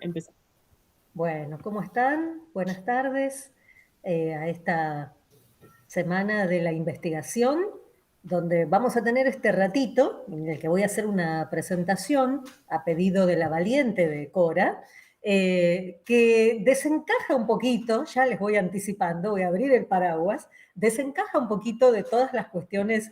Empezamos. Bueno, ¿cómo están? Buenas tardes a esta semana de la investigación, donde vamos a tener este ratito en el que voy a hacer una presentación a pedido de la valiente de Cora, que desencaja un poquito, ya les voy anticipando, voy a abrir el paraguas, desencaja un poquito de todas las cuestiones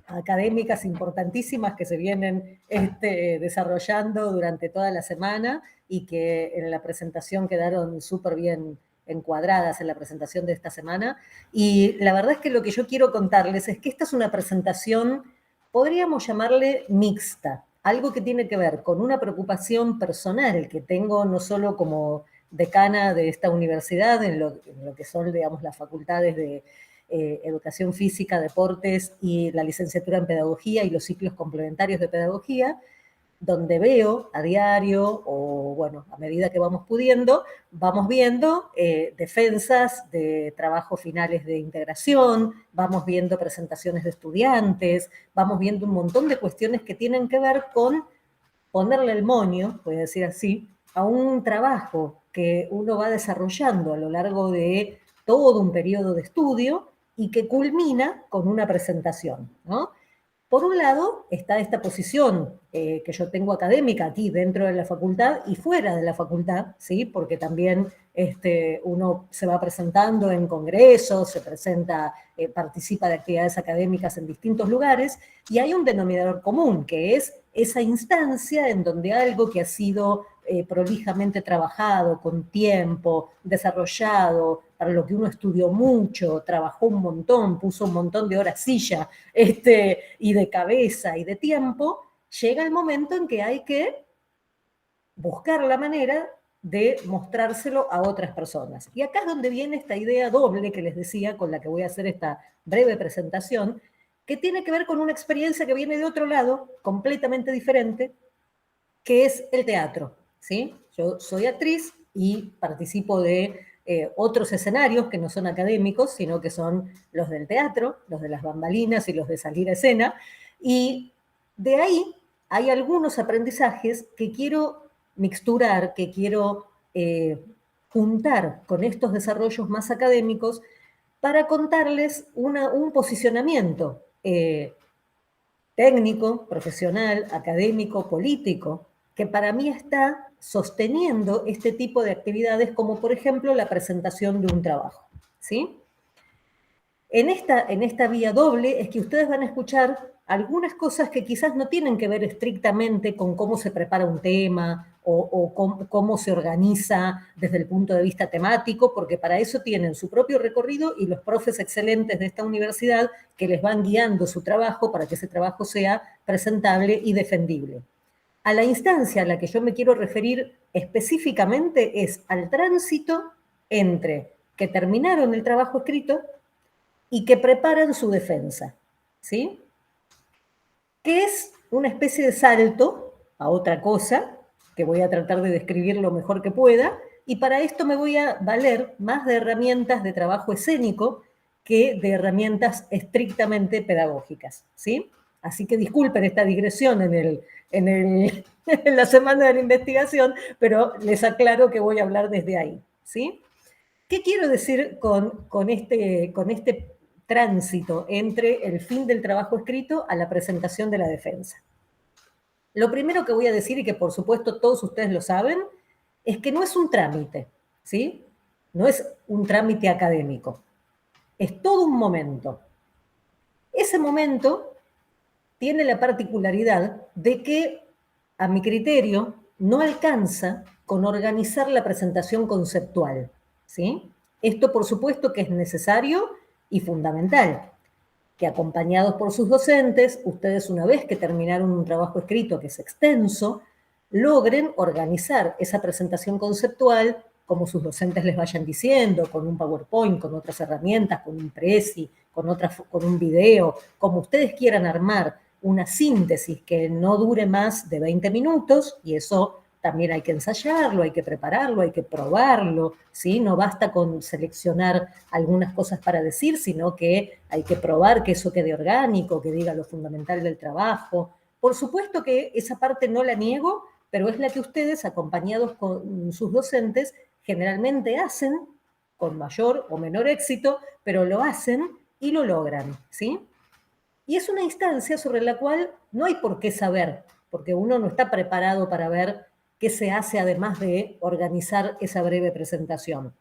académicas importantísimas que se vienen desarrollando durante toda la semana y que en la presentación quedaron súper bien encuadradas en la presentación de esta semana. Y la verdad es que lo que yo quiero contarles es que esta es una presentación, podríamos llamarle mixta, algo que tiene que ver con una preocupación personal que tengo no solo como decana de esta universidad, en lo que son, digamos, las facultades de educación física, deportes y la licenciatura en pedagogía y los ciclos complementarios de pedagogía, donde veo a diario o, bueno, a medida que vamos pudiendo, vamos viendo defensas de trabajos finales de integración, vamos viendo presentaciones de estudiantes, vamos viendo un montón de cuestiones que tienen que ver con ponerle el moño, voy a decir así, a un trabajo que uno va desarrollando a lo largo de todo un periodo de estudio y que culmina con una presentación, ¿no? Por un lado está esta posición que yo tengo académica aquí dentro de la facultad y fuera de la facultad, ¿sí? Porque también uno se va presentando en congresos, se presenta, participa de actividades académicas en distintos lugares y hay un denominador común, que es esa instancia en donde algo que ha sido prolijamente trabajado, con tiempo, desarrollado, para lo que uno estudió mucho, trabajó un montón, puso un montón de horas silla, y de cabeza y de tiempo, llega el momento en que hay que buscar la manera de mostrárselo a otras personas. Y acá es donde viene esta idea doble que les decía, con la que voy a hacer esta breve presentación, que tiene que ver con una experiencia que viene de otro lado, completamente diferente, que es el teatro, ¿sí? Yo soy actriz y participo de otros escenarios que no son académicos, sino que son los del teatro, los de las bambalinas y los de salir a escena, y de ahí hay algunos aprendizajes que quiero mixturar, que quiero juntar con estos desarrollos más académicos para contarles un posicionamiento técnico, profesional, académico, político, que para mí está sosteniendo este tipo de actividades, como por ejemplo la presentación de un trabajo, ¿sí? En esta vía doble es que ustedes van a escuchar algunas cosas que quizás no tienen que ver estrictamente con cómo se prepara un tema o cómo se organiza desde el punto de vista temático, porque para eso tienen su propio recorrido y los profes excelentes de esta universidad que les van guiando su trabajo para que ese trabajo sea presentable y defendible. A la instancia a la que yo me quiero referir específicamente es al tránsito entre que terminaron el trabajo escrito y que preparan su defensa, ¿sí? Que es una especie de salto a otra cosa, que voy a tratar de describir lo mejor que pueda, y para esto me voy a valer más de herramientas de trabajo escénico que de herramientas estrictamente pedagógicas, ¿sí? Así que disculpen esta digresión en la semana de la investigación, pero les aclaro que voy a hablar desde ahí, ¿sí? ¿Qué quiero decir con este tránsito entre el fin del trabajo escrito a la presentación de la defensa? Lo primero que voy a decir, y que por supuesto todos ustedes lo saben, es que no es un trámite, ¿sí? No es un trámite académico, es todo un momento. Ese momento tiene la particularidad de que, a mi criterio, no alcanza con organizar la presentación conceptual, ¿sí? Esto, por supuesto, que es necesario y fundamental, que acompañados por sus docentes, ustedes una vez que terminaron un trabajo escrito que es extenso, logren organizar esa presentación conceptual como sus docentes les vayan diciendo, con un PowerPoint, con otras herramientas, con un Prezi, con un video, como ustedes quieran armar una síntesis que no dure más de 20 minutos, y eso también hay que ensayarlo, hay que prepararlo, hay que probarlo, ¿sí? No basta con seleccionar algunas cosas para decir, sino que hay que probar que eso quede orgánico, que diga lo fundamental del trabajo. Por supuesto que esa parte no la niego, pero es la que ustedes, acompañados con sus docentes, generalmente hacen con mayor o menor éxito, pero lo hacen y lo logran, ¿sí? Y es una instancia sobre la cual no hay por qué saber, porque uno no está preparado para ver qué se hace además de organizar esa breve presentación.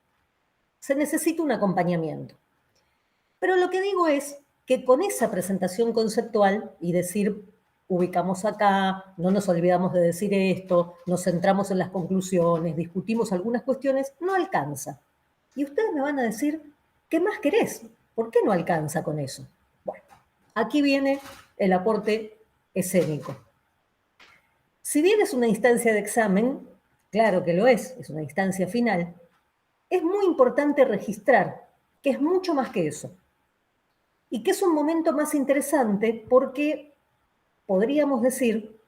Se necesita un acompañamiento. Pero lo que digo es que con esa presentación conceptual y decir, ubicamos acá, no nos olvidamos de decir esto, nos centramos en las conclusiones, discutimos algunas cuestiones, no alcanza. Y ustedes me van a decir, ¿qué más querés? ¿Por qué no alcanza con eso? Bueno, aquí viene el aporte escénico. Si bien es una instancia de examen, claro que lo es una instancia final, es muy importante registrar que es mucho más que eso. Y que es un momento más interesante porque podríamos decir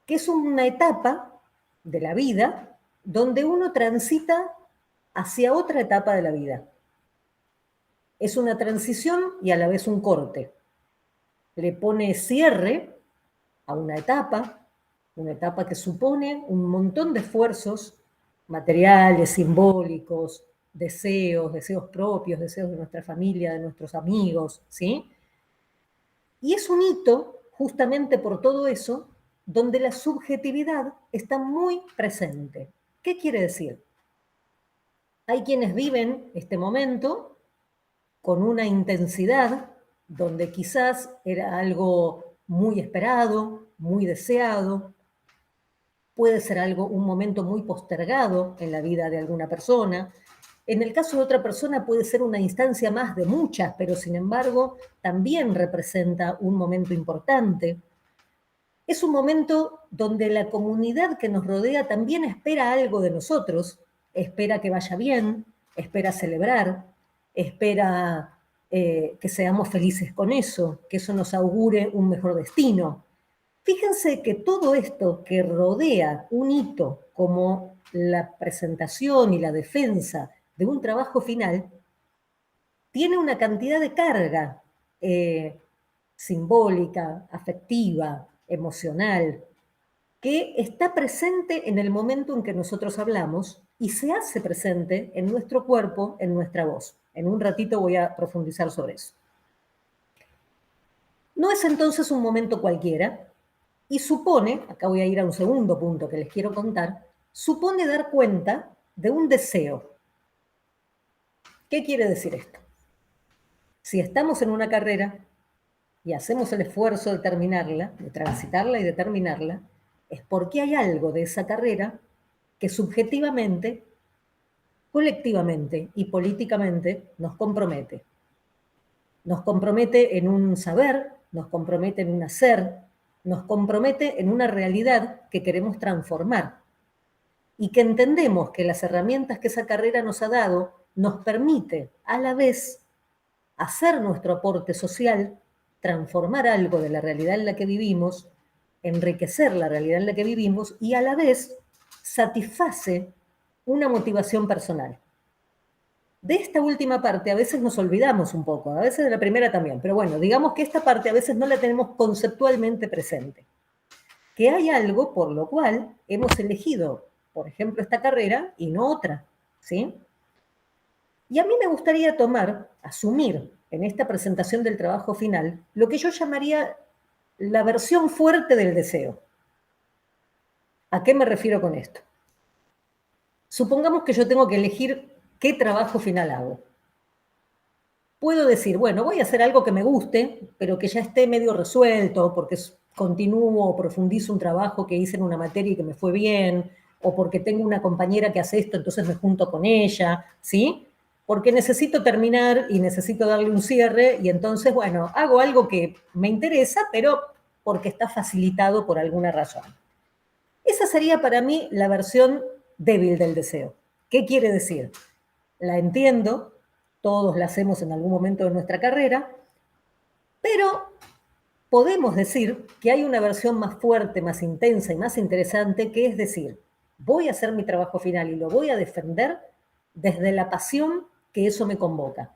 que es una etapa de la vida donde uno transita hacia otra etapa de la vida. Es una transición y a la vez un corte. Le pone cierre a una etapa que supone un montón de esfuerzos materiales, simbólicos, deseos propios, deseos de nuestra familia, de nuestros amigos, ¿sí? Y es un hito, justamente por todo eso, donde la subjetividad está muy presente. ¿Qué quiere decir? Hay quienes viven este momento con una intensidad donde quizás era algo muy esperado, muy deseado, puede ser algo, un momento muy postergado en la vida de alguna persona. En el caso de otra persona puede ser una instancia más de muchas, pero sin embargo también representa un momento importante. Es un momento donde la comunidad que nos rodea también espera algo de nosotros, espera que vaya bien, espera celebrar, espera que seamos felices con eso, que eso nos augure un mejor destino. Fíjense que todo esto que rodea un hito como la presentación y la defensa de un trabajo final tiene una cantidad de carga simbólica, afectiva, emocional, que está presente en el momento en que nosotros hablamos y se hace presente en nuestro cuerpo, en nuestra voz. En un ratito voy a profundizar sobre eso. No es entonces un momento cualquiera y supone, acá voy a ir a un segundo punto que les quiero contar, supone dar cuenta de un deseo. ¿Qué quiere decir esto? Si estamos en una carrera y hacemos el esfuerzo de terminarla, de transitarla y de terminarla, es porque hay algo de esa carrera que subjetivamente, colectivamente y políticamente nos compromete. Nos compromete en un saber, nos compromete en un hacer, nos compromete en una realidad que queremos transformar y que entendemos que las herramientas que esa carrera nos ha dado nos permite a la vez hacer nuestro aporte social, transformar algo de la realidad en la que vivimos, enriquecer la realidad en la que vivimos y a la vez satisface una motivación personal. De esta última parte a veces nos olvidamos un poco, a veces de la primera también, pero bueno, digamos que esta parte a veces no la tenemos conceptualmente presente. Que hay algo por lo cual hemos elegido, por ejemplo, esta carrera y no otra, ¿sí? Y a mí me gustaría asumir en esta presentación del trabajo final, lo que yo llamaría la versión fuerte del deseo. ¿A qué me refiero con esto? Supongamos que yo tengo que elegir qué trabajo final hago. Puedo decir, bueno, voy a hacer algo que me guste, pero que ya esté medio resuelto, porque continúo o profundizo un trabajo que hice en una materia y que me fue bien, o porque tengo una compañera que hace esto, entonces me junto con ella, ¿sí? Porque necesito terminar y necesito darle un cierre, y entonces, bueno, hago algo que me interesa, pero porque está facilitado por alguna razón. Esa sería para mí la versión débil del deseo. ¿Qué quiere decir? La entiendo, todos la hacemos en algún momento de nuestra carrera, pero podemos decir que hay una versión más fuerte, más intensa y más interesante, que es decir, voy a hacer mi trabajo final y lo voy a defender desde la pasión que eso me convoca.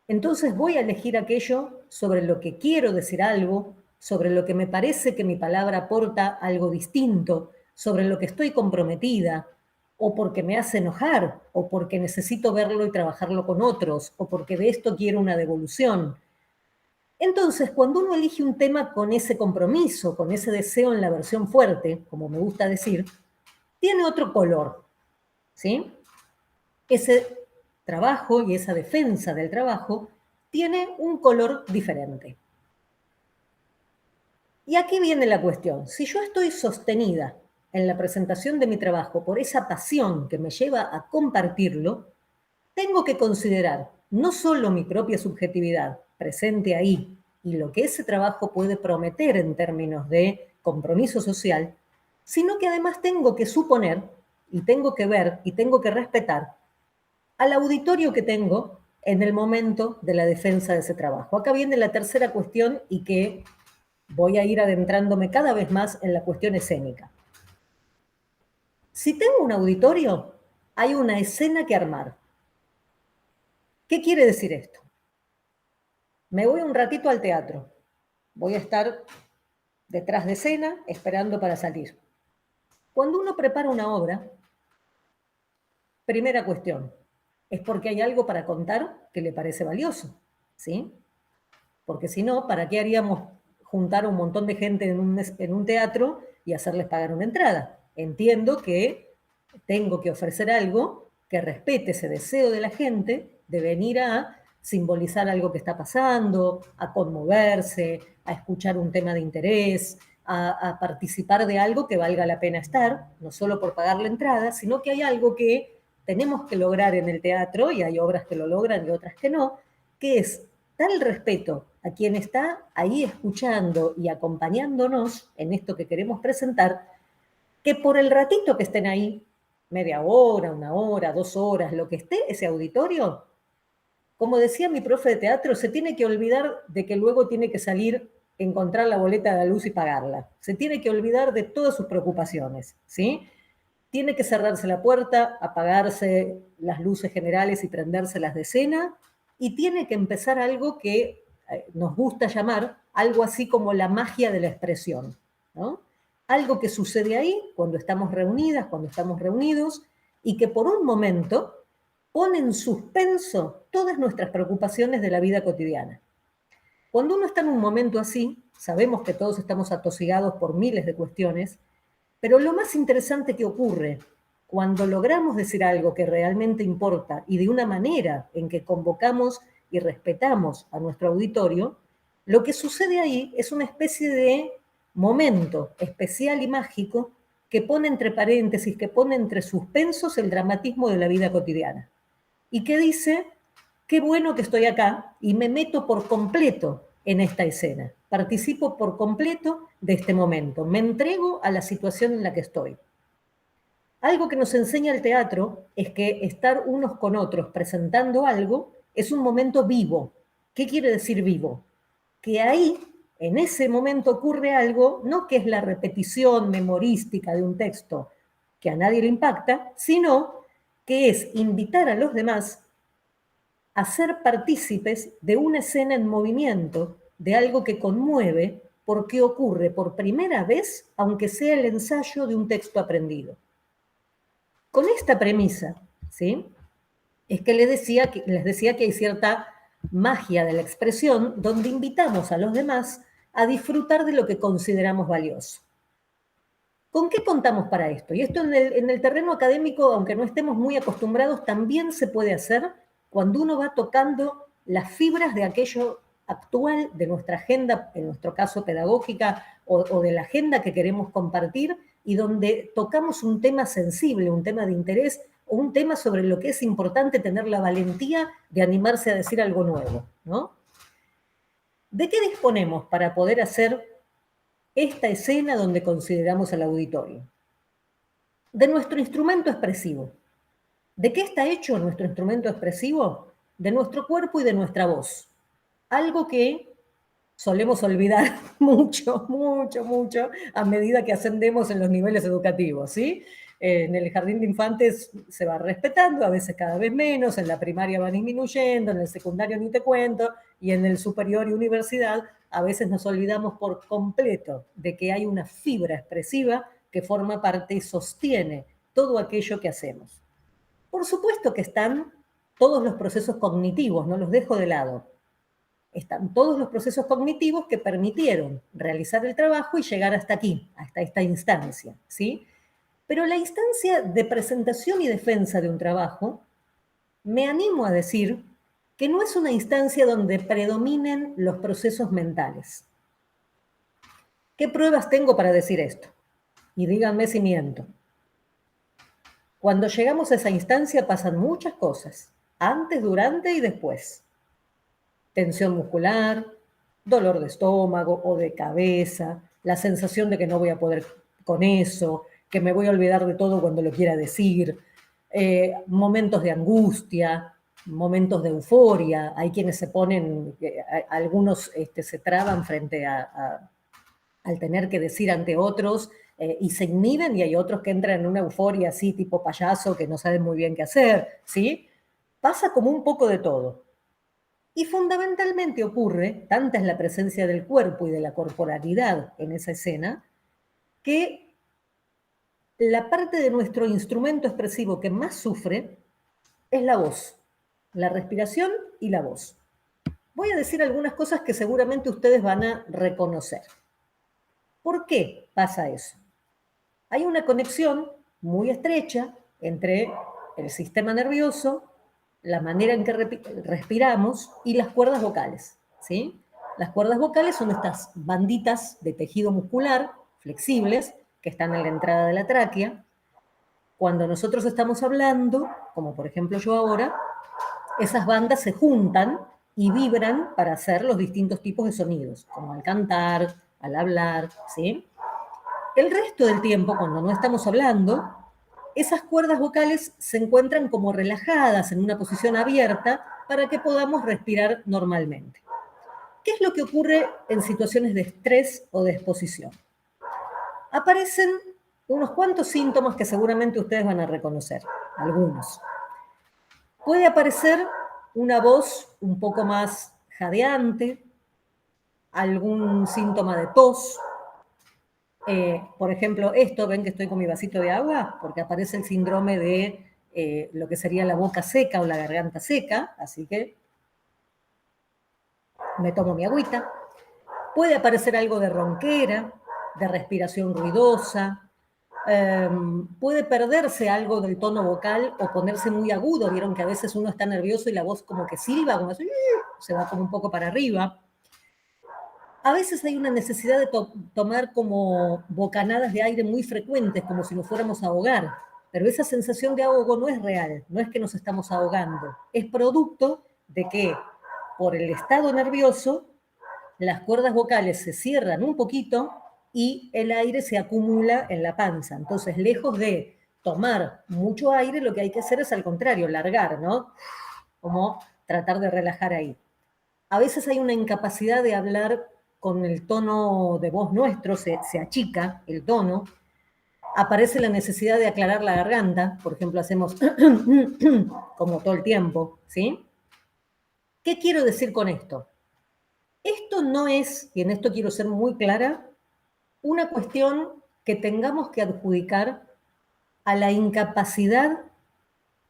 Entonces voy a elegir aquello sobre lo que quiero decir algo, sobre lo que me parece que mi palabra aporta algo distinto, sobre lo que estoy comprometida, o porque me hace enojar, o porque necesito verlo y trabajarlo con otros, o porque de esto quiero una devolución. Entonces, cuando uno elige un tema con ese compromiso, con ese deseo en la versión fuerte, como me gusta decir, tiene otro color, ¿sí? Ese trabajo y esa defensa del trabajo tiene un color diferente. Y aquí viene la cuestión. Si yo estoy sostenida en la presentación de mi trabajo por esa pasión que me lleva a compartirlo, tengo que considerar no solo mi propia subjetividad presente ahí y lo que ese trabajo puede prometer en términos de compromiso social, sino que además tengo que suponer y tengo que ver y tengo que respetar al auditorio que tengo en el momento de la defensa de ese trabajo. Acá viene la tercera cuestión y que voy a ir adentrándome cada vez más en la cuestión escénica. Si tengo un auditorio, hay una escena que armar. ¿Qué quiere decir esto? Me voy un ratito al teatro. Voy a estar detrás de escena esperando para salir. Cuando uno prepara una obra, primera cuestión, es porque hay algo para contar que le parece valioso, ¿sí? Porque si no, ¿para qué haríamos juntar un montón de gente en un teatro y hacerles pagar una entrada? Entiendo que tengo que ofrecer algo que respete ese deseo de la gente de venir a simbolizar algo que está pasando, a conmoverse, a escuchar un tema de interés, a participar de algo que valga la pena estar, no solo por pagar la entrada, sino que hay algo que tenemos que lograr en el teatro, y hay obras que lo logran y otras que no, que es tal respeto a quien está ahí escuchando y acompañándonos en esto que queremos presentar, que por el ratito que estén ahí, media hora, una hora, 2 horas, lo que esté ese auditorio, como decía mi profe de teatro, se tiene que olvidar de que luego tiene que salir, encontrar la boleta de la luz y pagarla. Se tiene que olvidar de todas sus preocupaciones, ¿sí? Tiene que cerrarse la puerta, apagarse las luces generales y prenderse las de escena, y tiene que empezar algo que nos gusta llamar algo así como la magia de la expresión, ¿no? Algo que sucede ahí cuando estamos reunidas, cuando estamos reunidos, y que por un momento pone en suspenso todas nuestras preocupaciones de la vida cotidiana. Cuando uno está en un momento así, sabemos que todos estamos atosigados por miles de cuestiones, pero lo más interesante que ocurre cuando logramos decir algo que realmente importa y de una manera en que convocamos y respetamos a nuestro auditorio, lo que sucede ahí es una especie de momento especial y mágico que pone entre paréntesis, que pone entre suspensos el dramatismo de la vida cotidiana. Y que dice, qué bueno que estoy acá y me meto por completo en esta escena. Participo por completo de este momento. Me entrego a la situación en la que estoy. Algo que nos enseña el teatro es que estar unos con otros presentando algo es un momento vivo. ¿Qué quiere decir vivo? Que ahí, en ese momento ocurre algo, no que es la repetición memorística de un texto que a nadie le impacta, sino que es invitar a los demás a ser partícipes de una escena en movimiento, de algo que conmueve, porque ocurre por primera vez, aunque sea el ensayo de un texto aprendido. Con esta premisa, ¿sí? Es que les decía que hay cierta magia de la expresión donde invitamos a los demás a disfrutar de lo que consideramos valioso. ¿Con qué contamos para esto? Y esto en el terreno académico, aunque no estemos muy acostumbrados, también se puede hacer cuando uno va tocando las fibras de aquello actual de nuestra agenda, en nuestro caso pedagógica, o de la agenda que queremos compartir, y donde tocamos un tema sensible, un tema de interés, o un tema sobre lo que es importante tener la valentía de animarse a decir algo nuevo, ¿no? ¿De qué disponemos para poder hacer esta escena donde consideramos al auditorio? De nuestro instrumento expresivo. ¿De qué está hecho nuestro instrumento expresivo? De nuestro cuerpo y de nuestra voz. Algo que solemos olvidar mucho, mucho, mucho a medida que ascendemos en los niveles educativos, ¿sí? En el jardín de infantes se va respetando, a veces cada vez menos, en la primaria va disminuyendo, en el secundario ni te cuento, y en el superior y universidad a veces nos olvidamos por completo de que hay una fibra expresiva que forma parte y sostiene todo aquello que hacemos. Por supuesto que están todos los procesos cognitivos, no los dejo de lado. Están todos los procesos cognitivos que permitieron realizar el trabajo y llegar hasta aquí, hasta esta instancia, ¿sí? Pero la instancia de presentación y defensa de un trabajo, me animo a decir que no es una instancia donde predominen los procesos mentales. ¿Qué pruebas tengo para decir esto? Y díganme si miento. Cuando llegamos a esa instancia pasan muchas cosas, antes, durante y después. Tensión muscular, dolor de estómago o de cabeza, la sensación de que no voy a poder con eso, que me voy a olvidar de todo cuando lo quiera decir, momentos de angustia, momentos de euforia. Hay quienes se ponen, algunos se traban frente al tener que decir ante otros y se inhiben, y hay otros que entran en una euforia así tipo payaso que no saben muy bien qué hacer, ¿sí? Pasa como un poco de todo. Y fundamentalmente ocurre, tanta es la presencia del cuerpo y de la corporalidad en esa escena, que la parte de nuestro instrumento expresivo que más sufre es la voz, la respiración y la voz. Voy a decir algunas cosas que seguramente ustedes van a reconocer. ¿Por qué pasa eso? Hay una conexión muy estrecha entre el sistema nervioso, la manera en que respiramos y las cuerdas vocales, ¿sí? Las cuerdas vocales son estas banditas de tejido muscular flexibles que están en la entrada de la tráquea. Cuando nosotros estamos hablando, como por ejemplo yo ahora, esas bandas se juntan y vibran para hacer los distintos tipos de sonidos, como al cantar, al hablar, ¿sí? El resto del tiempo, cuando no estamos hablando, esas cuerdas vocales se encuentran como relajadas en una posición abierta para que podamos respirar normalmente. ¿Qué es lo que ocurre en situaciones de estrés o de exposición? Aparecen unos cuantos síntomas que seguramente ustedes van a reconocer, algunos. Puede aparecer una voz un poco más jadeante, algún síntoma de tos. Por ejemplo, esto, ven que estoy con mi vasito de agua, porque aparece el síndrome de lo que sería la boca seca o la garganta seca, así que me tomo mi agüita. Puede aparecer algo de ronquera, de respiración ruidosa, puede perderse algo del tono vocal o ponerse muy agudo. Vieron que a veces uno está nervioso y la voz como que silba, como así, se va como un poco para arriba. A veces hay una necesidad de tomar como bocanadas de aire muy frecuentes, como si nos fuéramos a ahogar. Pero esa sensación de ahogo no es real, no es que nos estamos ahogando. Es producto de que por el estado nervioso las cuerdas vocales se cierran un poquito y el aire se acumula en la panza. Entonces, lejos de tomar mucho aire, lo que hay que hacer es al contrario, largar, ¿no? Como tratar de relajar ahí. A veces hay una incapacidad de hablar con el tono de voz nuestro, se achica el tono, aparece la necesidad de aclarar la garganta, por ejemplo, hacemos como todo el tiempo, ¿sí? ¿Qué quiero decir con esto? Esto no es, y en esto quiero ser muy clara, una cuestión que tengamos que adjudicar a la incapacidad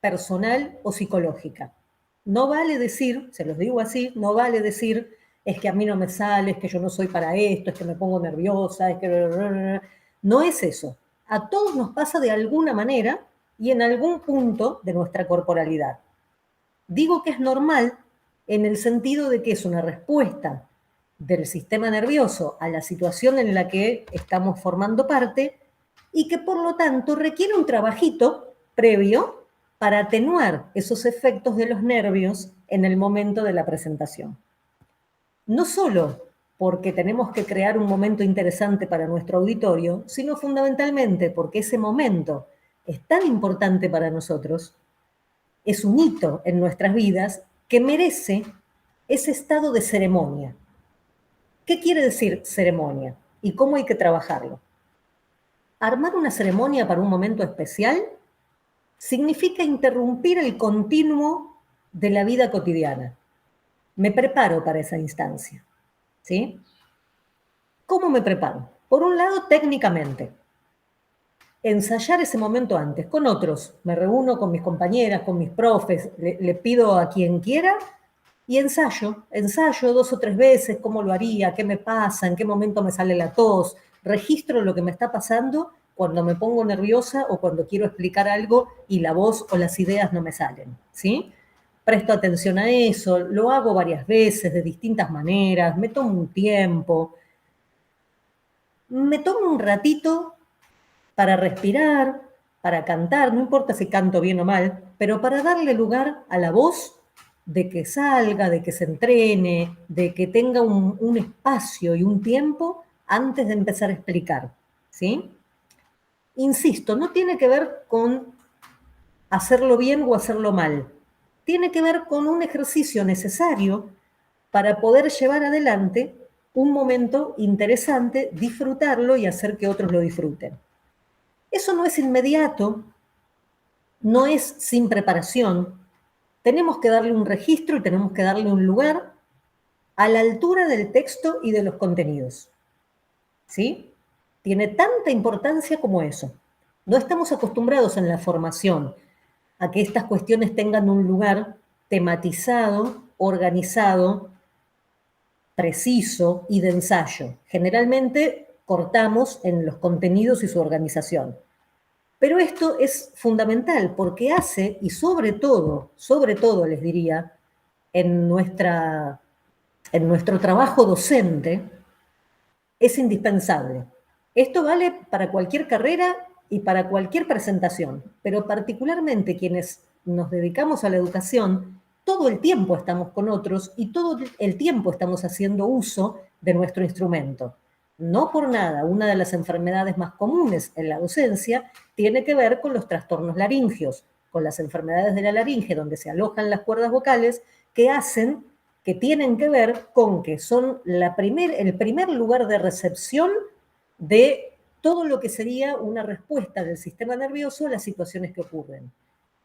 personal o psicológica. No vale decir, se los digo así, no vale decir es que a mí no me sale, es que yo no soy para esto, es que me pongo nerviosa, es que... No es eso. A todos nos pasa de alguna manera y en algún punto de nuestra corporalidad. Digo que es normal en el sentido de que es una respuesta del sistema nervioso a la situación en la que estamos formando parte y que por lo tanto requiere un trabajito previo para atenuar esos efectos de los nervios en el momento de la presentación. No solo porque tenemos que crear un momento interesante para nuestro auditorio, sino fundamentalmente porque ese momento es tan importante para nosotros, es un hito en nuestras vidas que merece ese estado de ceremonia. ¿Qué quiere decir ceremonia? ¿Y cómo hay que trabajarlo? Armar una ceremonia para un momento especial significa interrumpir el continuo de la vida cotidiana. Me preparo para esa instancia, ¿sí? ¿cómo me preparo? Por un lado, técnicamente, ensayar ese momento antes, con otros. Me reúno con mis compañeras, con mis profes, le pido a quien quiera y ensayo 2 o 3 veces cómo lo haría, qué me pasa, en qué momento me sale la tos, registro lo que me está pasando cuando me pongo nerviosa o cuando quiero explicar algo y la voz o las ideas no me salen, ¿sí? Presto atención a eso, lo hago varias veces de distintas maneras, me tomo un tiempo, me tomo un ratito para respirar, para cantar, no importa si canto bien o mal, pero para darle lugar a la voz de que salga, de que se entrene, de que tenga un espacio y un tiempo antes de empezar a explicar, ¿sí? Insisto, no tiene que ver con hacerlo bien o hacerlo mal. Tiene que ver con un ejercicio necesario para poder llevar adelante un momento interesante, disfrutarlo y hacer que otros lo disfruten. Eso no es inmediato, no es sin preparación. Tenemos que darle un registro y tenemos que darle un lugar a la altura del texto y de los contenidos. ¿Sí? Tiene tanta importancia como eso. No estamos acostumbrados en la formación a que estas cuestiones tengan un lugar tematizado, organizado, preciso y de ensayo. Generalmente cortamos en los contenidos y su organización. Pero esto es fundamental porque hace, y sobre todo les diría, en, en nuestro trabajo docente, es indispensable. Esto vale para cualquier carrera y para cualquier presentación, pero particularmente quienes nos dedicamos a la educación, todo el tiempo estamos con otros y todo el tiempo estamos haciendo uso de nuestro instrumento. No por nada, una de las enfermedades más comunes en la docencia tiene que ver con los trastornos laringios, con las enfermedades de la laringe, donde se alojan las cuerdas vocales, que hacen que tienen que ver con que son el primer lugar de recepción de todo lo que sería una respuesta del sistema nervioso a las situaciones que ocurren.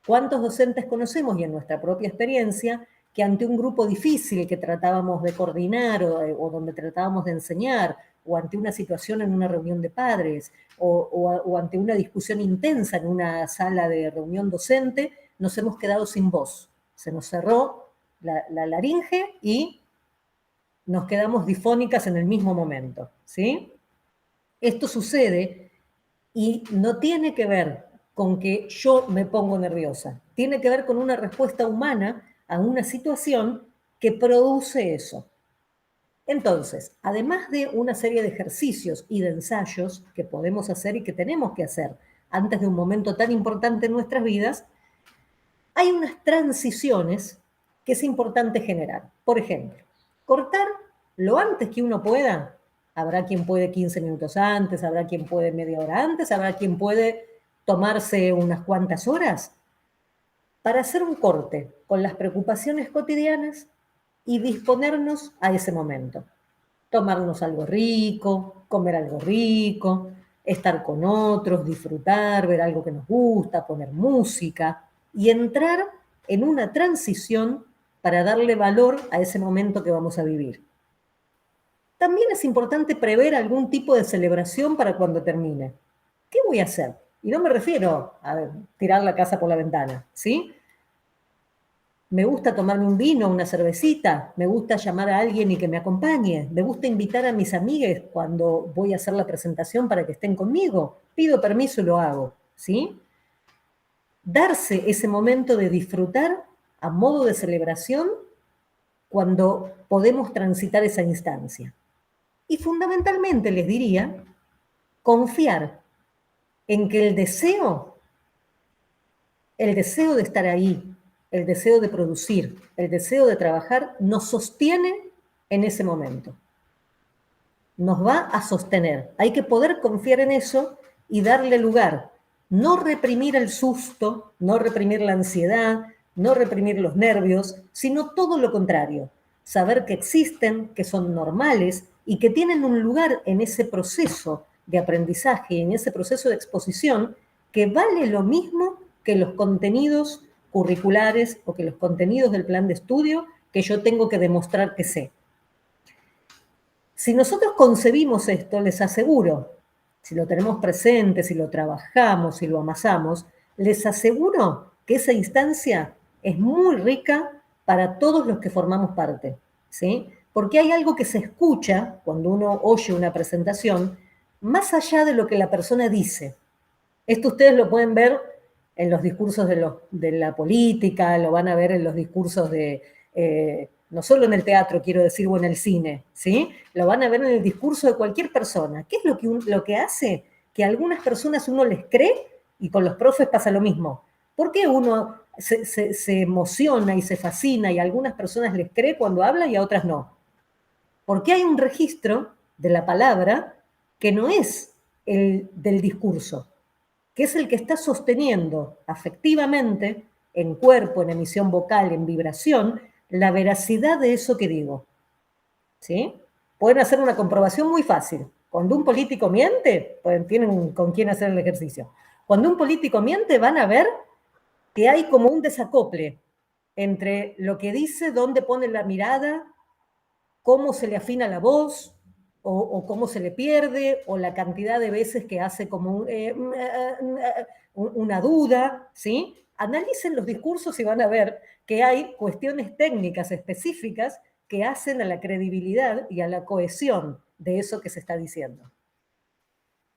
¿Cuántos docentes conocemos y en nuestra propia experiencia que ante un grupo difícil que tratábamos de coordinar o donde tratábamos de enseñar, o ante una situación en una reunión de padres, o ante una discusión intensa en una sala de reunión docente, nos hemos quedado sin voz? Se nos cerró la laringe y nos quedamos difónicas en el mismo momento, ¿sí? Esto sucede y no tiene que ver con que yo me pongo nerviosa, tiene que ver con una respuesta humana a una situación que produce eso. Entonces, además de una serie de ejercicios y de ensayos que podemos hacer y que tenemos que hacer antes de un momento tan importante en nuestras vidas, hay unas transiciones que es importante generar. Por ejemplo, cortar lo antes que uno pueda. Habrá quien puede 15 minutos antes, habrá quien puede media hora antes, habrá quien puede tomarse unas cuantas horas para hacer un corte con las preocupaciones cotidianas y disponernos a ese momento. Tomarnos algo rico, comer algo rico, estar con otros, disfrutar, ver algo que nos gusta, poner música y entrar en una transición para darle valor a ese momento que vamos a vivir. También es importante prever algún tipo de celebración para cuando termine. ¿Qué voy a hacer? Y no me refiero a tirar la casa por la ventana, ¿sí? Me gusta tomarme un vino, una cervecita, me gusta llamar a alguien y que me acompañe, me gusta invitar a mis amigues cuando voy a hacer la presentación para que estén conmigo, pido permiso y lo hago, ¿sí? Darse ese momento de disfrutar a modo de celebración cuando podemos transitar esa instancia. Y fundamentalmente les diría, confiar en que el deseo de estar ahí, el deseo de producir, el deseo de trabajar, nos sostiene en ese momento. Nos va a sostener. Hay que poder confiar en eso y darle lugar. No reprimir el susto, no reprimir la ansiedad, no reprimir los nervios, sino todo lo contrario. Saber que existen, que son normales y que tienen un lugar en ese proceso de aprendizaje, en ese proceso de exposición, que vale lo mismo que los contenidos curriculares o que los contenidos del plan de estudio que yo tengo que demostrar que sé. Si nosotros concebimos esto, les aseguro, si lo tenemos presente, si lo trabajamos, si lo amasamos, les aseguro que esa instancia es muy rica para todos los que formamos parte, ¿sí? Porque hay algo que se escucha cuando uno oye una presentación, más allá de lo que la persona dice. Esto ustedes lo pueden ver en los discursos de la política, lo van a ver en los discursos no solo en el teatro, quiero decir, o en el cine, ¿sí? Lo van a ver en el discurso de cualquier persona. ¿Qué es lo que hace que a algunas personas uno les cree y con los profes pasa lo mismo? ¿Por qué uno se emociona y se fascina y a algunas personas les cree cuando habla y a otras no? Porque hay un registro de la palabra que no es el del discurso, que es el que está sosteniendo afectivamente, en cuerpo, en emisión vocal, en vibración, la veracidad de eso que digo. ¿Sí? Pueden hacer una comprobación muy fácil. Cuando un político miente, pues tienen con quién hacer el ejercicio. Cuando un político miente, van a ver que hay como un desacople entre lo que dice, dónde pone la mirada, cómo se le afina la voz, o cómo se le pierde, o la cantidad de veces que hace como una duda, ¿sí? Analicen los discursos y van a ver que hay cuestiones técnicas específicas que hacen a la credibilidad y a la cohesión de eso que se está diciendo.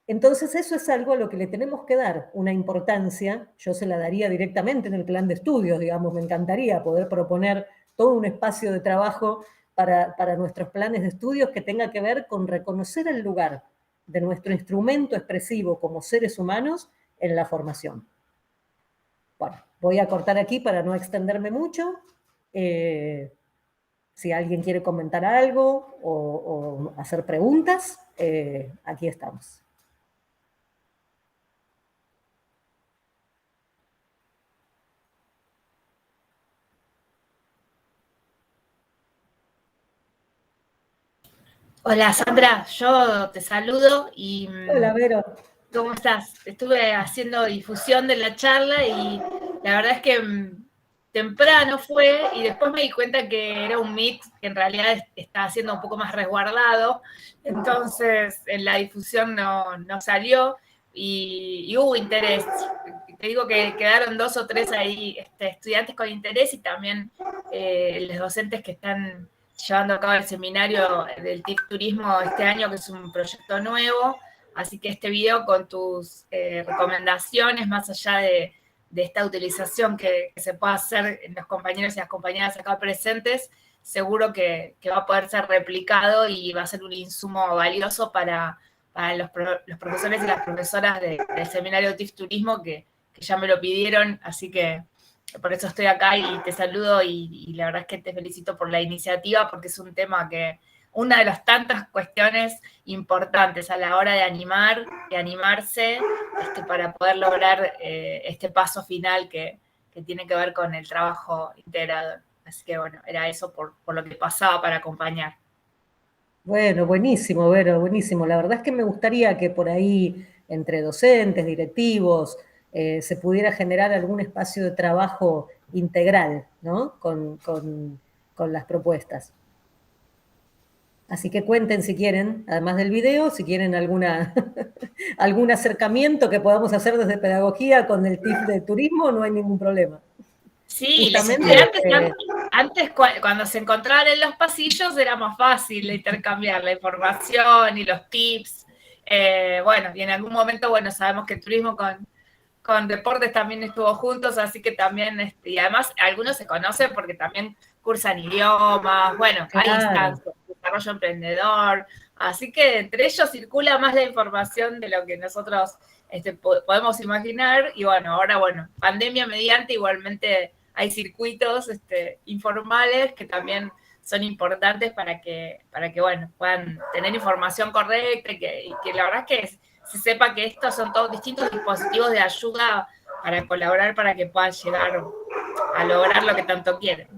Entonces eso es algo a lo que le tenemos que dar una importancia, yo se la daría directamente en el plan de estudios, digamos, me encantaría poder proponer todo un espacio de trabajo para nuestros planes de estudios que tenga que ver con reconocer el lugar de nuestro instrumento expresivo como seres humanos en la formación. Bueno, voy a cortar aquí para no extenderme mucho. Si alguien quiere comentar algo o hacer preguntas, aquí estamos. Hola Sandra, yo te saludo y Hola, Vero. ¿cómo estás? Estuve haciendo difusión de la charla y la verdad es que temprano fue y después me di cuenta que era un Meet que en realidad estaba siendo un poco más resguardado, entonces en la difusión no salió y hubo interés. Te digo que quedaron 2 o 3 ahí estudiantes con interés y también los docentes que están llevando a cabo el seminario del TIC Turismo este año, que es un proyecto nuevo. Así que este video con tus recomendaciones, más allá de esta utilización que se pueda hacer en los compañeros y las compañeras acá presentes, seguro que va a poder ser replicado y va a ser un insumo valioso para los profesores y las profesoras del seminario TIF Turismo que ya me lo pidieron, así que por eso estoy acá y te saludo y la verdad es que te felicito por la iniciativa porque es un tema que, una de las tantas cuestiones importantes a la hora de animar, de animarse para poder lograr este paso final que tiene que ver con el trabajo integrador. Así que bueno, era eso por lo que pasaba para acompañar. Bueno, buenísimo, Vero, buenísimo. La verdad es que me gustaría que por ahí, entre docentes, directivos, se pudiera generar algún espacio de trabajo integral, ¿no? Con las propuestas. Así que cuenten si quieren, además del video, si quieren algún acercamiento que podamos hacer desde pedagogía con el TIF de turismo, no hay ningún problema. Sí, los Justamente, estudiantes antes cuando se encontraban en los pasillos era más fácil intercambiar la información y los tips. Bueno, y en algún momento, bueno, sabemos que el turismo con deportes también estuvo juntos, así que también, y además algunos se conocen porque también cursan idiomas, bueno, hay claro. instancias, desarrollo emprendedor, así que entre ellos circula más la información de lo que nosotros podemos imaginar, y bueno, ahora, bueno, pandemia mediante, igualmente hay circuitos informales que también son importantes para que bueno, puedan tener información correcta y que la verdad es que se sepa que estos son todos distintos dispositivos de ayuda para colaborar para que puedan llegar a lograr lo que tanto quieren.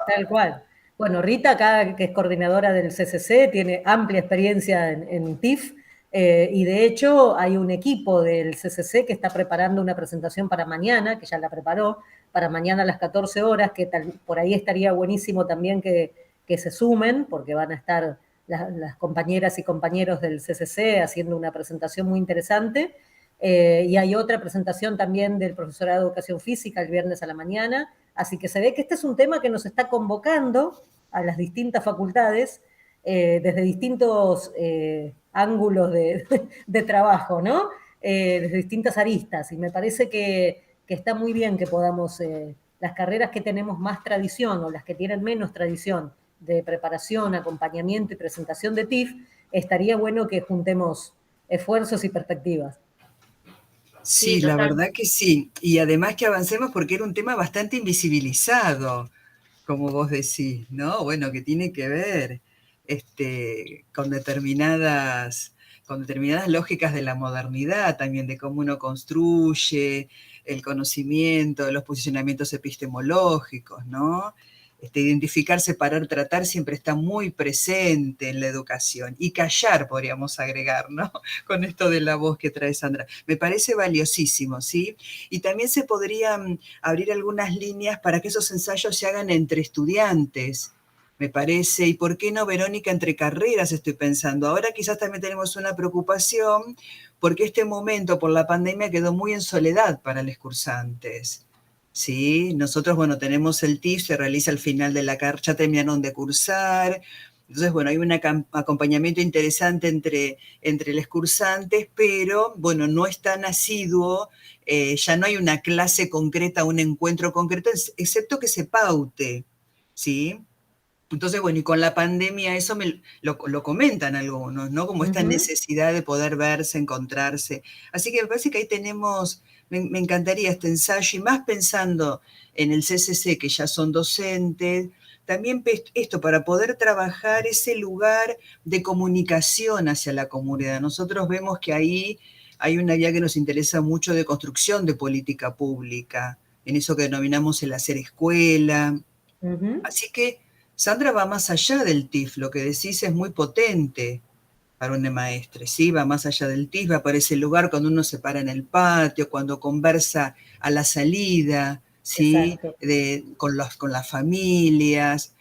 Tal cual. Bueno, Rita, acá que es coordinadora del CCC, tiene amplia experiencia en TIF, y de hecho hay un equipo del CCC que está preparando una presentación para mañana, que ya la preparó, para mañana a las 14 horas, que por ahí estaría buenísimo también que se sumen, porque van a estar las compañeras y compañeros del CCC haciendo una presentación muy interesante. Y hay otra presentación también del profesorado de Educación Física el viernes a la mañana. Así que se ve que este es un tema que nos está convocando a las distintas facultades desde distintos ángulos de trabajo, ¿no? Desde distintas aristas. Y me parece que está muy bien que podamos, las carreras que tenemos más tradición o las que tienen menos tradición de preparación, acompañamiento y presentación de TIF, estaría bueno que juntemos esfuerzos y perspectivas. Sí, la verdad que sí. Y además que avancemos porque era un tema bastante invisibilizado, como vos decís, ¿no? Bueno, que tiene que ver con determinadas lógicas de la modernidad, también de cómo uno construye el conocimiento, los posicionamientos epistemológicos, ¿no? Identificar, separar, tratar siempre está muy presente en la educación. Y callar, podríamos agregar, ¿no? Con esto de la voz que trae Sandra. Me parece valiosísimo, ¿sí? Y también se podrían abrir algunas líneas para que esos ensayos se hagan entre estudiantes, me parece. ¿Y por qué no, Verónica, entre carreras estoy pensando? Ahora quizás también tenemos una preocupación porque este momento por la pandemia quedó muy en soledad para los cursantes. ¿Sí? Nosotros, bueno, tenemos el TIF, se realiza al final de la carrera, ya terminaron de cursar, entonces, bueno, hay un acompañamiento interesante entre los cursantes, pero, bueno, no es tan asiduo, ya no hay una clase concreta, un encuentro concreto, excepto que se paute, ¿sí? Entonces, bueno, y con la pandemia eso lo comentan algunos, ¿no? Como esta necesidad de poder verse, encontrarse. Así que me parece que ahí tenemos, me encantaría este ensayo, y más pensando en el CCC, que ya son docentes, también esto, para poder trabajar ese lugar de comunicación hacia la comunidad. Nosotros vemos que ahí hay una vía que nos interesa mucho de construcción de política pública, en eso que denominamos el hacer escuela. Así que Sandra va más allá del TIF, lo que decís es muy potente para un maestre, ¿sí? Va más allá del TIF, va por ese lugar cuando uno se para en el patio, cuando conversa a la salida, ¿sí? Con las familias,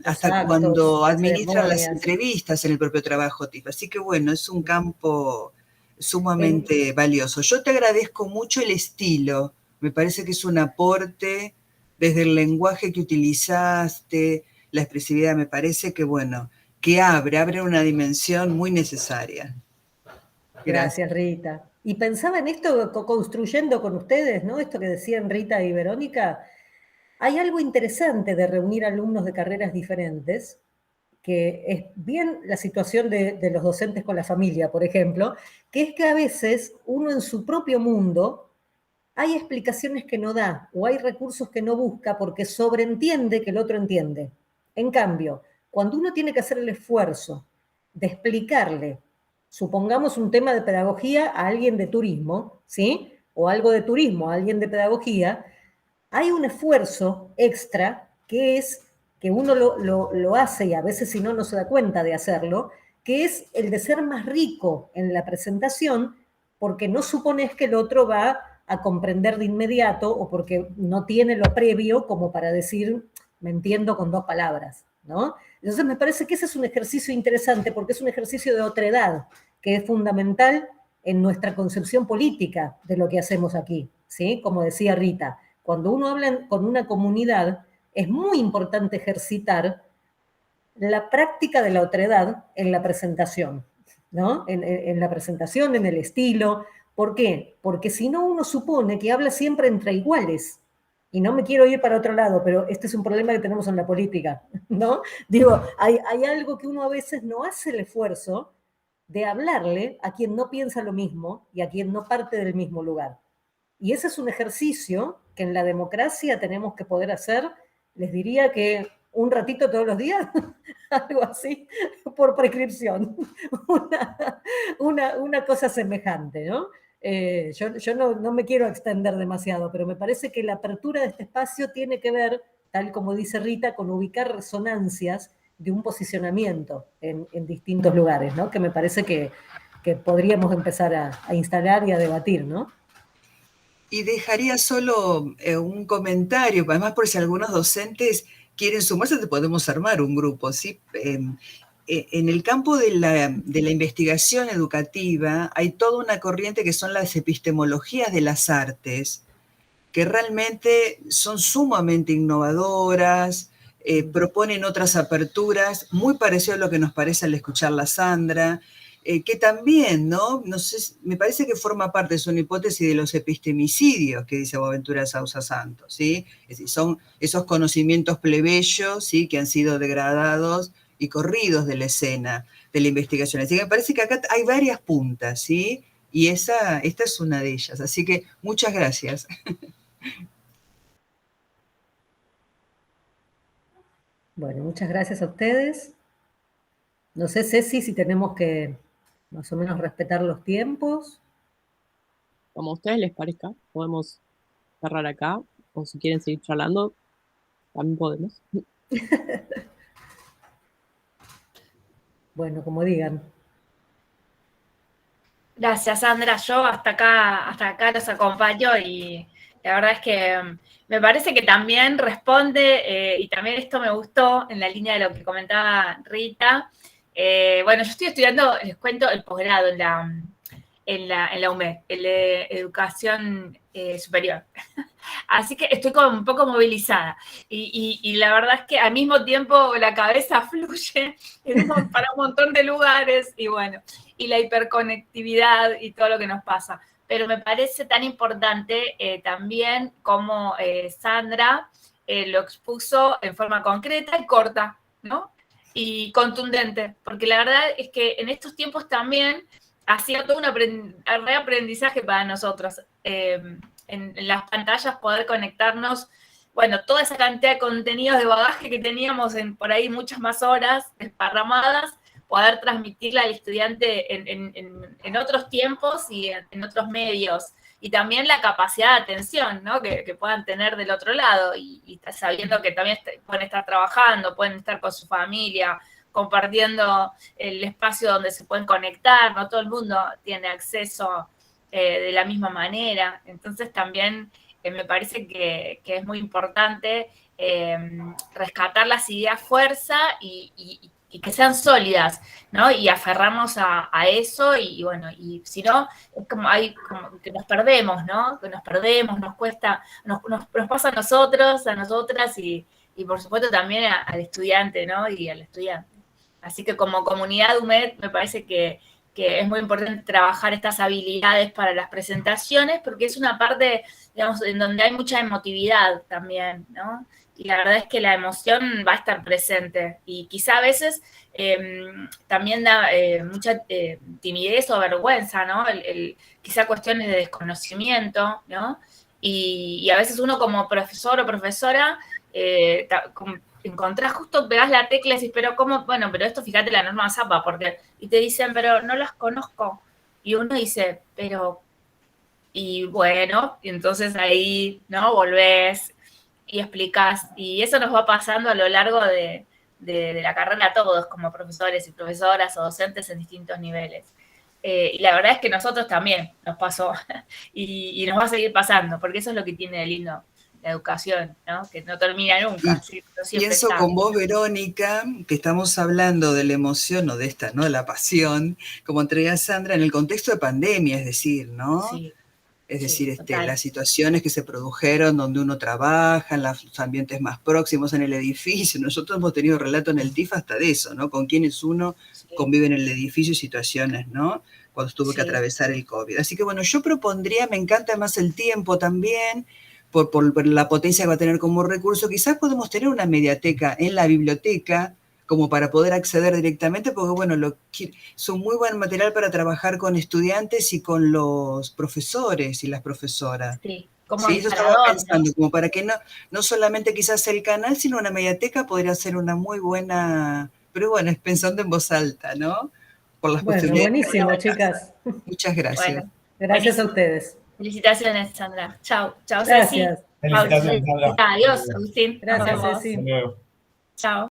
hasta cuando administran las entrevistas en el propio trabajo TIF. Así que bueno, es un campo sumamente valioso. Yo te agradezco mucho el estilo, me parece que es un aporte desde el lenguaje que utilizaste, la expresividad, me parece que, bueno, que abre una dimensión muy necesaria. Gracias, Rita. Y pensaba en esto, construyendo con ustedes, ¿no? Esto que decían Rita y Verónica, hay algo interesante de reunir alumnos de carreras diferentes, que es bien la situación de los docentes con la familia, por ejemplo, que es que a veces uno en su propio mundo hay explicaciones que no da o hay recursos que no busca porque sobreentiende que el otro entiende. En cambio, cuando uno tiene que hacer el esfuerzo de explicarle, supongamos un tema de pedagogía a alguien de turismo, ¿sí? O algo de turismo a alguien de pedagogía, hay un esfuerzo extra que es que uno lo hace y a veces si no, no se da cuenta de hacerlo, que es el de ser más rico en la presentación porque no supones que el otro va a comprender de inmediato o porque no tiene lo previo como para decir, me entiendo con dos palabras, ¿no? Entonces me parece que ese es un ejercicio interesante porque es un ejercicio de otredad que es fundamental en nuestra concepción política de lo que hacemos aquí, ¿sí? Como decía Rita, cuando uno habla con una comunidad, es muy importante ejercitar la práctica de la otredad en la presentación, ¿no? En la presentación, en el estilo. ¿Por qué? Porque si no uno supone que habla siempre entre iguales. Y no me quiero ir para otro lado, pero este es un problema que tenemos en la política, ¿no? Digo, hay algo que uno a veces no hace el esfuerzo de hablarle a quien no piensa lo mismo y a quien no parte del mismo lugar. Y ese es un ejercicio que en la democracia tenemos que poder hacer, les diría que un ratito todos los días, algo así, por prescripción, una cosa semejante, ¿no? Yo no me quiero extender demasiado, pero me parece que la apertura de este espacio tiene que ver, tal como dice Rita, con ubicar resonancias de un posicionamiento en distintos lugares, ¿no? Que me parece que podríamos empezar a instalar y a debatir, ¿no? Y dejaría solo un comentario, además por si algunos docentes quieren sumarse, te podemos armar un grupo, ¿sí? en el campo de la investigación educativa hay toda una corriente que son las epistemologías de las artes, que realmente son sumamente innovadoras, proponen otras aperturas, muy parecido a lo que nos parece al escucharla a Sandra, que también, ¿no? No sé, me parece que forma parte, es una hipótesis de los epistemicidios que dice Boaventura Sousa Santos, ¿sí? Es decir, son esos conocimientos plebeyos, ¿sí?, que han sido degradados y corridos de la escena de la investigación. Así que me parece que acá hay varias puntas, ¿sí? Y esta es una de ellas. Así que muchas gracias. Bueno, muchas gracias a ustedes. No sé, Ceci, si tenemos que más o menos respetar los tiempos. Como a ustedes les parezca, podemos cerrar acá, o si quieren seguir charlando, también podemos. Bueno, como digan. Gracias, Sandra. Yo hasta acá los acompaño y la verdad es que me parece que también responde, y también esto me gustó en la línea de lo que comentaba Rita. Bueno, yo estoy estudiando, les cuento, el posgrado en la UMED, en la Educación Superior. Así que estoy como un poco movilizada. Y la verdad es que al mismo tiempo la cabeza fluye para un montón de lugares y bueno, y la hiperconectividad y todo lo que nos pasa. Pero me parece tan importante también como Sandra lo expuso en forma concreta y corta, ¿no? Y contundente, porque la verdad es que en estos tiempos también ha sido todo un reaprendizaje para nosotros. En las pantallas poder conectarnos, bueno, toda esa cantidad de contenidos de bagaje que teníamos en por ahí muchas más horas desparramadas, poder transmitirla al estudiante en otros tiempos y en otros medios. Y también la capacidad de atención, ¿no?, que puedan tener del otro lado y sabiendo que también pueden estar trabajando, pueden estar con su familia, compartiendo el espacio donde se pueden conectar, no todo el mundo tiene acceso de la misma manera. Entonces también me parece que es muy importante rescatar las ideas fuerza y que sean sólidas, ¿no? Y aferrarnos a eso y bueno, y si no, es como que nos perdemos, ¿no? Que nos perdemos, nos cuesta, nos pasa a nosotros, a nosotras y por supuesto también al estudiante, ¿no? Y al estudiante. Así que como comunidad UMED me parece que es muy importante trabajar estas habilidades para las presentaciones, porque es una parte, digamos, en donde hay mucha emotividad también, ¿no? Y la verdad es que la emoción va a estar presente. Y quizá a veces también da mucha timidez o vergüenza, ¿no? Quizá cuestiones de desconocimiento, ¿no? Y a veces uno como profesor o profesora encontrás justo, pegás la tecla y decís, pero ¿cómo? Bueno, pero esto fíjate la norma Zapa, porque, y te dicen, pero no las conozco. Y uno dice, pero, y bueno, y entonces ahí, ¿no? Volvés y explicás. Y eso nos va pasando a lo largo de la carrera a todos, como profesores y profesoras o docentes en distintos niveles. Y la verdad es que nosotros también nos pasó y nos va a seguir pasando, porque eso es lo que tiene de lindo la educación, ¿no? Que no termina nunca. Pienso con vos, Verónica, que estamos hablando de la emoción o de esta, ¿no?, de la pasión, como traía Sandra, en el contexto de pandemia, es decir, ¿no? Sí, es decir, las situaciones que se produjeron donde uno trabaja, en los ambientes más próximos, en el edificio. Nosotros hemos tenido relato en el TIF hasta de eso, ¿no? Con quienes uno convive en el edificio y situaciones, ¿no?, cuando tuvo que atravesar el COVID. Así que bueno, yo propondría, me encanta más el tiempo también, por la potencia que va a tener como recurso, quizás podemos tener una mediateca en la biblioteca como para poder acceder directamente, porque bueno, son muy buen material para trabajar con estudiantes y con los profesores y las profesoras. Sí, como eso estaba pensando, como para que no solamente quizás el canal, sino una mediateca podría ser una muy buena, pero bueno, es pensando en voz alta, ¿no? Por las posibilidades. Buenísimo, chicas. Muchas gracias. Bueno, gracias a ustedes. Felicitaciones, Sandra. Chao, Gracias. Ceci. Felicitaciones, Sandra. Adiós, Agustín. Gracias, Ceci. Chao.